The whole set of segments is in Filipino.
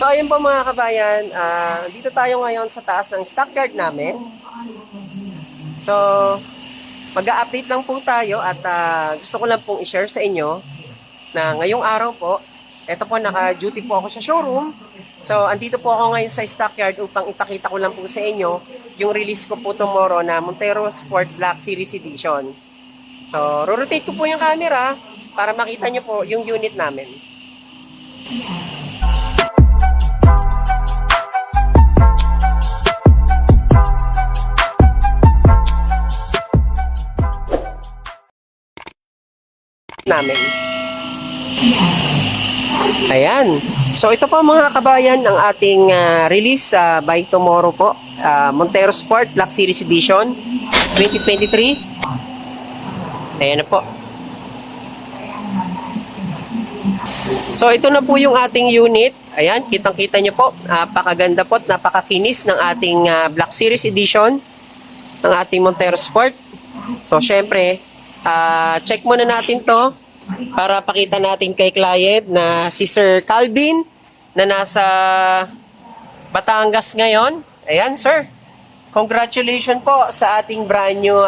So ayun po mga kabayan, dito tayo ngayon sa taas ng stockyard namin. So mag-a-update lang po tayo at gusto ko lang pong i-share sa inyo na ngayong araw po, eto po naka-duty po ako sa showroom. So andito po ako ngayon sa stockyard upang ipakita ko lang po sa inyo yung release ko po tomorrow na Montero Sport Black Series Edition. So rotate ko po yung camera para makita nyo po yung unit namin. Namin. Ayan. So ito po mga kabayan ang ating release by tomorrow po. Montero Sport Black Series Edition 2023. Ayan na po. So ito na po yung ating unit. Ayan, kitang-kita nyo po. Napakaganda po at napakakinis ng ating Black Series Edition ng ating Montero Sport. So syempre, check muna natin to para pakita natin kay client na si Sir Calvin na nasa Batangas ngayon. Ayan sir, congratulations po sa ating brand new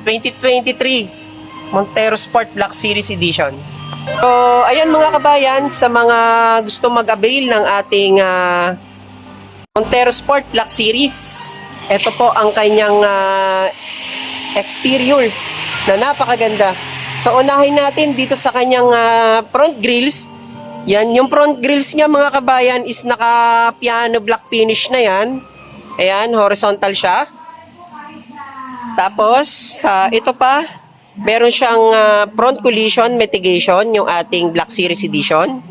2023 Montero Sport Black Series Edition. So ayan mga kabayan, sa mga gusto mag-avail ng ating Montero Sport Black Series, ito po ang kanyang exterior na napakaganda. So unahin natin dito sa kanyang front grills. Yan, yung front grills niya mga kabayan is naka piano black finish na yan. Ayan, horizontal siya. Tapos ito pa, meron siyang front collision mitigation, yung ating Black Series Edition.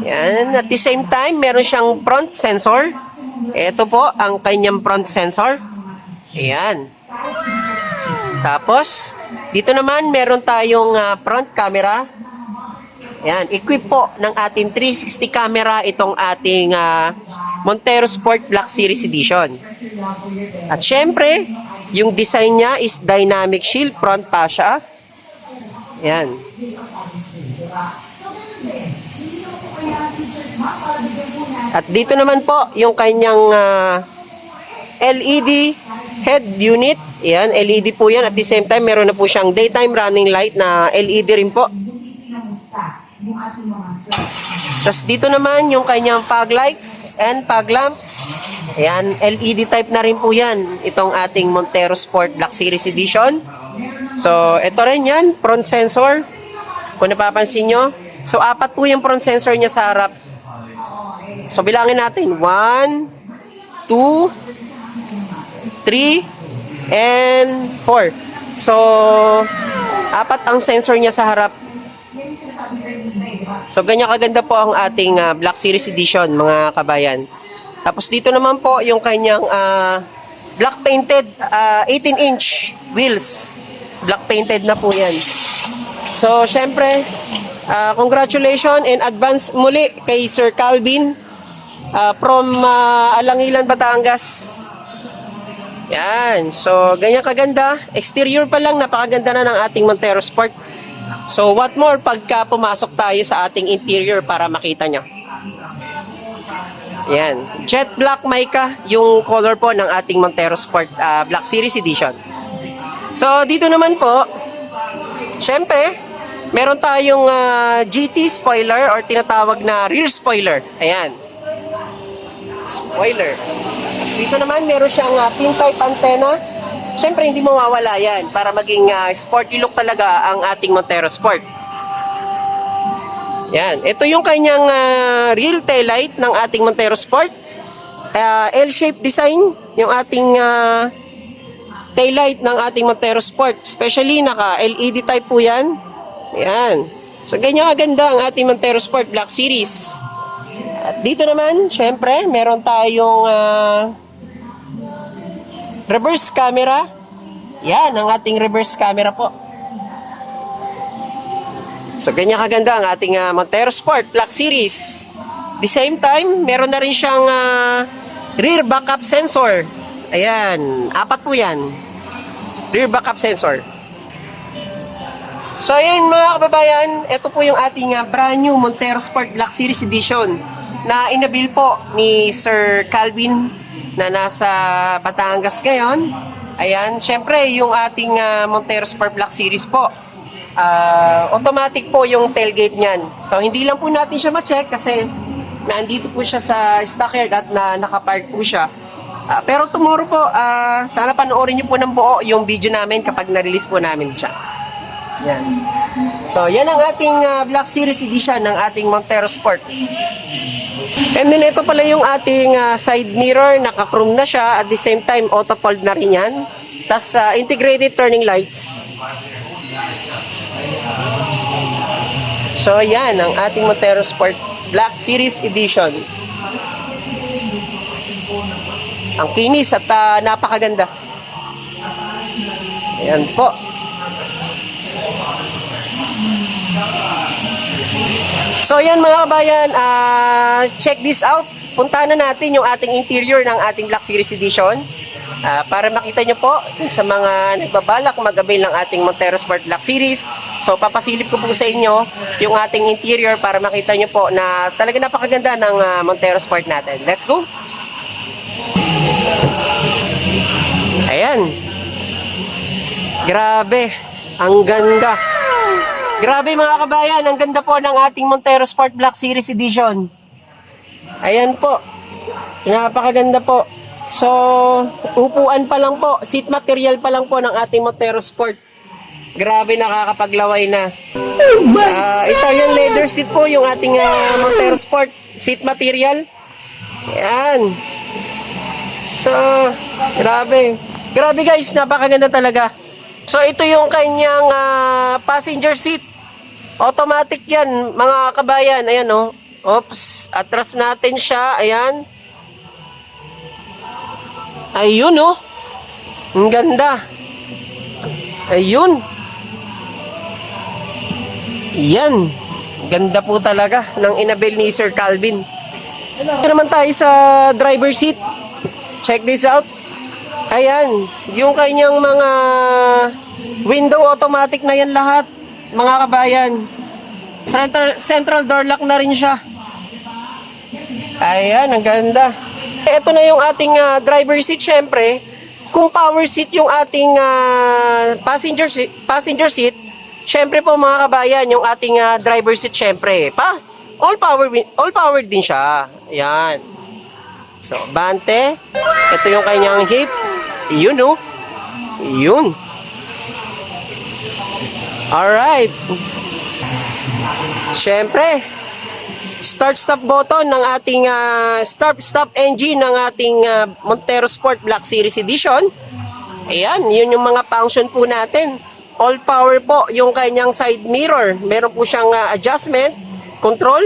Yan, at the same time meron siyang front sensor. Ito po ang kanyang front sensor. Ayan. Tapos, dito naman meron tayong front camera. Ayan, equip po ng ating 360 camera itong ating Montero Sport Black Series Edition. At syempre, yung design niya is dynamic shield front fascia. Ayan. At dito naman po yung kanyang LED head unit. Ayan, LED po yan. At the same time, meron na po siyang daytime running light na LED rin po. Tapos dito naman yung kanyang fog lights and fog lamps. Ayan, LED type na rin po yan. Itong ating Montero Sport Black Series Edition. So, ito rin yan, front sensor. Kung napapansin nyo. So, 4 po yung front sensor niya sa harap. So, bilangin natin. 1, 2, 3, and 4. So, 4 ang sensor niya sa harap. So, ganyan kaganda po ang ating Black Series Edition, mga kabayan. Tapos dito naman po yung kanyang black painted 18-inch wheels. Black painted na po yan. So, syempre, congratulations in advance muli kay Sir Calvin from Alangilan, Batangas. Yan. So, ganyan kaganda. Exterior pa lang, napakaganda na ng ating Montero Sport. So, what more pagka pumasok tayo sa ating interior para makita nyo. Yan. Jet black mica, yung color po ng ating Montero Sport Black Series Edition. So, dito naman po, syempre, meron tayong GT spoiler or tinatawag na rear spoiler. Ayan. Spoiler. Tapos dito naman, meron siyang pin type antenna. Siyempre, hindi mawawala yan para maging sporty look talaga ang ating Montero Sport. Yan. Ito yung kanyang real taillight ng ating Montero Sport. L-shaped design yung ating taillight ng ating Montero Sport. Especially naka-LED type po yan. Yan. So, ganyan kaganda ang ating Montero Sport Black Series. At dito naman, syempre, meron tayong reverse camera. Yan, ang ating reverse camera po. So, ganyan kaganda ang ating Montero Sport Black Series. The same time, meron na rin siyang rear backup sensor. Ayan, 4 po yan. Rear backup sensor. So ayun mga kababayan, ito po yung ating brand new Montero Sport Black Series Edition na inabil po ni Sir Calvin na nasa Batangas ngayon. Ayan, syempre yung ating Montero Sport Black Series po. Automatic po yung tailgate niyan. So hindi lang po natin siya ma-check kasi nandito po siya sa stockyard at nakapark po siya. Pero tomorrow po, sana panoorin niyo po ng buo yung video namin kapag na-release po namin siya. Yan. So, yan ang ating Black Series Edition ng ating Montero Sport. And then, ito pala yung ating side mirror. Naka-chrome na siya. At the same time, auto-fold na rin yan. Tapos, integrated turning lights. So, yan ang ating Montero Sport Black Series Edition. Ang kinis at napakaganda. Ayan po. So yan mga kabayan, check this out. Puntahan na natin yung ating interior ng ating Black Series Edition. Para makita nyo po sa mga nagbabalak mag-avail ng ating Montero Sport Black Series. So papasilip ko po sa inyo yung ating interior para makita nyo po na talaga napakaganda ng Montero Sport natin. Let's go! Ayan. Grabe. Ang ganda. Grabe mga kabayan. Ang ganda po ng ating Montero Sport Black Series Edition. Ayan po. Napakaganda po. So, upuan pa lang po. Seat material pa lang po ng ating Montero Sport. Grabe, nakakapaglaway na. Italian leather seat po yung ating Montero Sport seat material. Ayan. So, grabe. Grabe guys, napakaganda talaga. So, ito yung kanyang passenger seat. Automatic yan, mga kabayan. Ayan, oh. Oops, atras natin siya. Ayan. Ayun, oh. Ang ganda. Ayun. Yan. Ganda po talaga ng inabil ni Sir Calvin. Ito naman tayo sa driver seat. Check this out. Ayan, yung kanyang mga window automatic na yan lahat, mga kabayan. Central door lock na rin siya. Ayan, ang ganda. Ito na yung ating driver seat, syempre. Kung power seat yung ating passenger seat, syempre po mga kabayan, yung ating driver seat, syempre. All power din siya. Ayan. So, bante. Ito yung kanyang hip. Yun, oh. Yun. Alright. Siyempre, start-stop button ng ating start-stop engine ng ating Montero Sport Black Series Edition. Ayan, yun yung mga function po natin. All power po yung kanyang side mirror. Meron po siyang adjustment, control.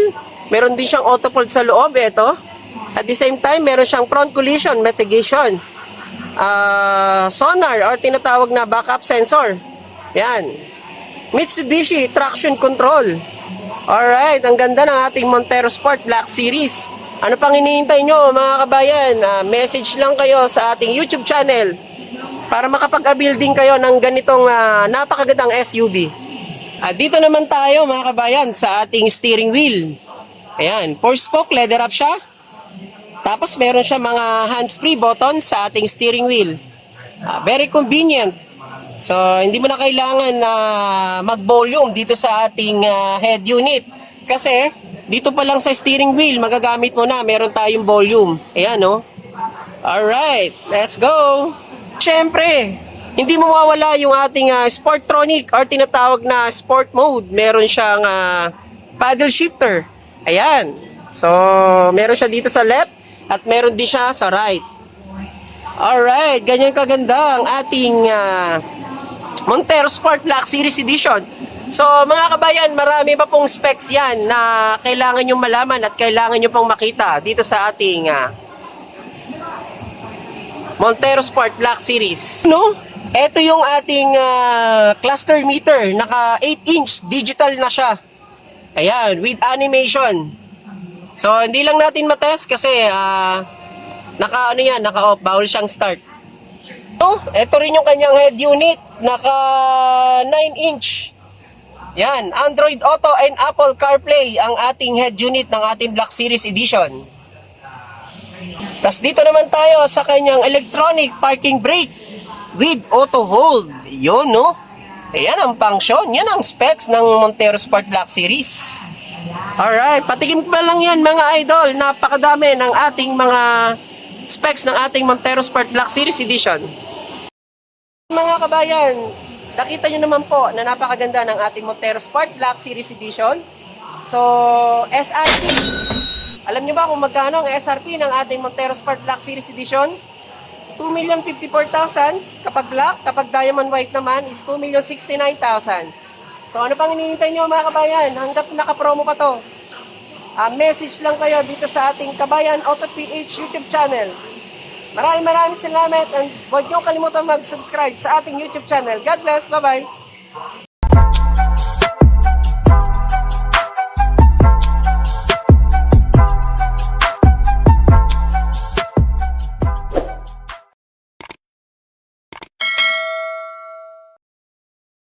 Meron din siyang auto-fold sa loob. Ito. At the same time, meron siyang front collision mitigation. Sonar or tinatawag na backup sensor. Yan. Mitsubishi traction control. Alright, ang ganda ng ating Montero Sport Black Series. Ano pang hinihintay nyo mga kabayan? Message lang kayo sa ating YouTube channel para makapag-avail din kayo ng ganitong napakagandang SUV. Dito naman tayo mga kabayan sa ating steering wheel. Ayan, 4-spoke leather wrap siya. Tapos meron siya mga hands-free button sa ating steering wheel. Very convenient. So, hindi mo na kailangan na mag-volume dito sa ating head unit. Kasi, dito pa lang sa steering wheel, magagamit mo na. Meron tayong volume. Ayan, no? Alright, let's go! Siyempre, hindi mo mawawala yung ating Sportronic or tinatawag na Sport Mode. Meron siyang paddle shifter. Ayan. So, meron siya dito sa left. At meron din siya sa right. Alright, ganyan kaganda ang ating Montero Sport Black Series Edition. So mga kabayan, marami pa pong specs yan na kailangan nyo malaman at kailangan nyo pong makita dito sa ating Montero Sport Black Series. No? Ito yung ating cluster meter. Naka 8-inch digital na siya. Ayan, with animation. So, hindi lang natin matest kasi naka-off, bawal siyang start. So, ito rin yung kanyang head unit, naka 9-inch. Yan, Android Auto and Apple CarPlay ang ating head unit ng ating Black Series Edition. Tapos dito naman tayo sa kanyang electronic parking brake with auto hold. Yun, no? Ayan ang function. Yan ang specs ng Montero Sport Black Series. Alright, patikim pa lang yan mga idol. Napakadami ng ating mga specs ng ating Montero Sport Black Series Edition. Mga kabayan, nakita nyo naman po na napakaganda ng ating Montero Sport Black Series Edition. So, SRP. Alam nyo ba kung magkano ang SRP ng ating Montero Sport Black Series Edition? 2,054,000 kapag black, kapag diamond white naman is 2,069,000. So ano pang hinihintay nyo mga kabayan? Hanggat naka-promo pa to. Message lang kayo dito sa ating Kabayan Auto PH YouTube channel. Maraming salamat and huwag nyo kalimutan mag-subscribe sa ating YouTube channel. God bless, bye-bye!